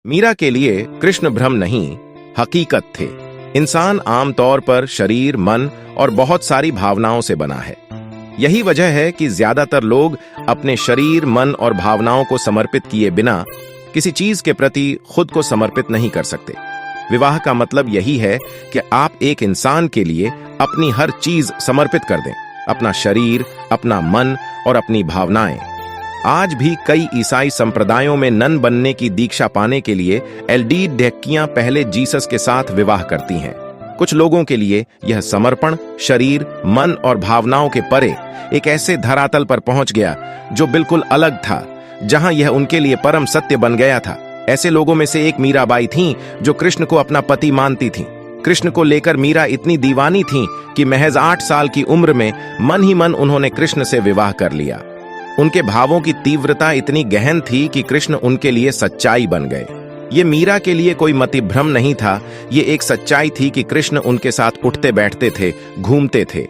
मीरा के लिए कृष्ण भ्रम नहीं, हकीकत थे। इंसान आमतौर पर शरीर, मन और बहुत सारी भावनाओं से बना है। यही वजह है कि ज्यादातर लोग अपने शरीर, मन और भावनाओं को समर्पित किए बिना किसी चीज के प्रति खुद को समर्पित नहीं कर सकते। विवाह का मतलब यही है कि आप एक इंसान के लिए अपनी हर चीज समर्पित कर दें, अपना शरीर, अपना मन और अपनी भावनाएं। आज भी कई ईसाई संप्रदायों में नन बनने की दीक्षा पाने के लिए एलडी ढक्कियां पहले जीसस के साथ विवाह करती हैं। कुछ लोगों के लिए यह समर्पण शरीर, मन और भावनाओं के परे एक ऐसे धरातल पर पहुंच गया जो बिल्कुल अलग था, जहां यह उनके लिए परम सत्य बन गया था। ऐसे लोगों में से एक मीराबाई थीं, जो कृष्ण को अपना पति मानती थीं। कृष्ण को लेकर मीरा इतनी दीवानी थीं कि महज 8 साल की उम्र में मन ही मन उन्होंने कृष्ण से विवाह कर लिया। उनके भावों की तीव्रता इतनी गहन थी कि कृष्ण उनके लिए सच्चाई बन गए। ये मीरा के लिए कोई मतिभ्रम नहीं था, ये एक सच्चाई थी कि कृष्ण उनके साथ उठते बैठते थे, घूमते थे।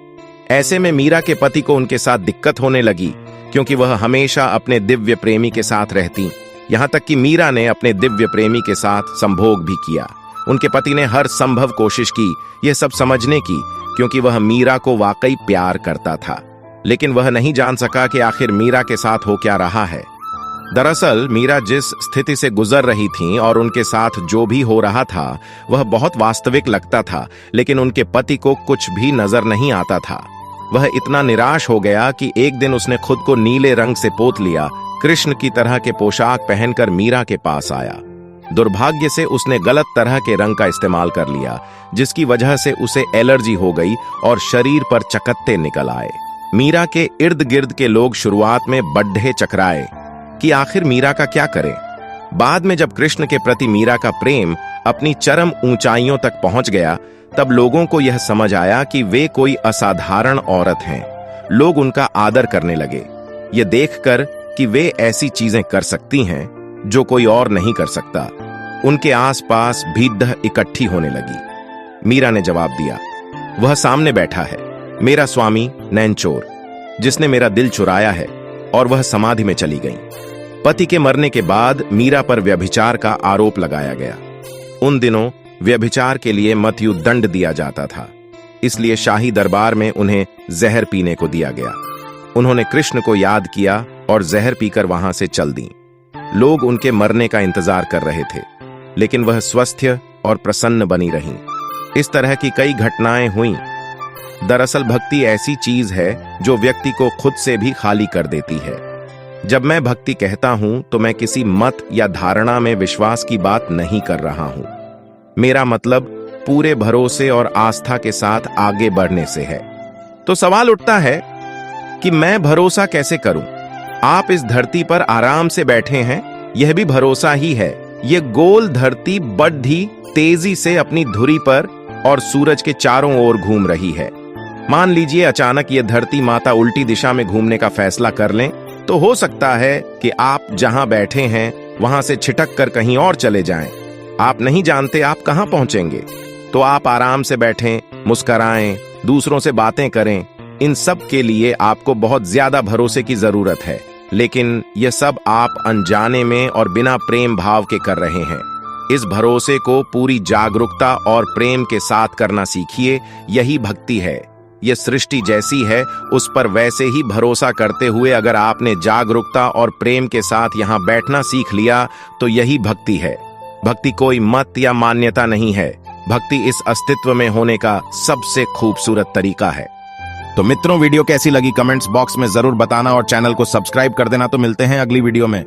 ऐसे में मीरा के पति को उनके साथ दिक्कत होने लगी, क्योंकि वह हमेशा अपने दिव्य प्रेमी के साथ रहती। यहां तक कि मीरा ने अपने दिव्य प्रेमी के साथ संभोग भी किया। उनके पति ने हर संभव कोशिश की यह सब समझने की, क्योंकि वह मीरा को वाकई प्यार करता था, लेकिन वह नहीं जान सका कि आखिर मीरा के साथ हो क्या रहा है। दरअसल मीरा जिस स्थिति से गुजर रही थीं और उनके साथ जो भी हो रहा था वह बहुत वास्तविक लगता था, लेकिन उनके पति को कुछ भी नजर नहीं आता था। वह इतना निराश हो गया कि एक दिन उसने खुद को नीले रंग से पोत लिया, कृष्ण की तरह के पोशाक पहनकर मीरा के पास आया। दुर्भाग्य से उसने गलत तरह के रंग का इस्तेमाल कर लिया, जिसकी वजह से उसे एलर्जी हो गई और शरीर पर चकत्ते निकल आए। मीरा के इर्द गिर्द के लोग शुरुआत में बड्ढे चकराए कि आखिर मीरा का क्या करें। बाद में जब कृष्ण के प्रति मीरा का प्रेम अपनी चरम ऊंचाइयों तक पहुंच गया, तब लोगों को यह समझ आया कि वे कोई असाधारण औरत हैं। लोग उनका आदर करने लगे, ये देखकर कि वे ऐसी चीजें कर सकती हैं जो कोई और नहीं कर सकता। उनके आसपास भीड़ इकट्ठी होने लगी। मीरा ने जवाब दिया, वह सामने बैठा है, मेरा स्वामी नैनचोर, जिसने मेरा दिल चुराया है, और वह समाधि में चली गई। पति के मरने के बाद मीरा पर व्यभिचार का आरोप लगाया गया। उन दिनों व्यभिचार के लिए मृत्यु दंड दिया जाता था, इसलिए शाही दरबार में उन्हें जहर पीने को दिया गया। उन्होंने कृष्ण को याद किया और जहर पीकर वहां से चल दी। लोग उनके मरने का इंतजार कर रहे थे, लेकिन वह स्वस्थ और प्रसन्न बनी रहीं। इस तरह की कई घटनाएं हुईं। दरअसल भक्ति ऐसी चीज है जो व्यक्ति को खुद से भी खाली कर देती है। जब मैं भक्ति कहता हूं तो मैं किसी मत या धारणा में विश्वास की बात नहीं कर रहा हूं। मेरा मतलब पूरे भरोसे और आस्था के साथ आगे बढ़ने से है। तो सवाल उठता है कि मैं भरोसा कैसे करूं? आप इस धरती पर आराम से बैठे हैं, यह भी भरोसा ही है। यह गोल धरती बड़ी तेजी से अपनी धुरी पर और सूरज के चारों ओर घूम रही है। मान लीजिए अचानक यह धरती माता उल्टी दिशा में घूमने का फैसला कर लें, तो हो सकता है कि आप जहां बैठे हैं वहां से छिटक कर कहीं और चले जाएं। आप नहीं जानते आप कहां पहुंचेंगे। तो आप आराम से बैठें, मुस्कुराएं, दूसरों से बातें करें। इन सब के लिए आपको बहुत ज्यादा भरोसे की जरूरत है, लेकिन यह सब आप अनजाने में और बिना प्रेम भाव के कर रहे हैं। इस भरोसे को पूरी जागरूकता और प्रेम के साथ करना सीखिए। यही भक्ति है। यह सृष्टि जैसी है, उस पर वैसे ही भरोसा करते हुए अगर आपने जागरूकता और प्रेम के साथ यहां बैठना सीख लिया तो यही भक्ति है। भक्ति कोई मत या मान्यता नहीं है। भक्ति इस अस्तित्व में होने का सबसे खूबसूरत तरीका है। तो मित्रों, वीडियो कैसी लगी कमेंट्स बॉक्स में जरूर बताना और चैनल को सब्सक्राइब कर देना। तो मिलते हैं अगली वीडियो में।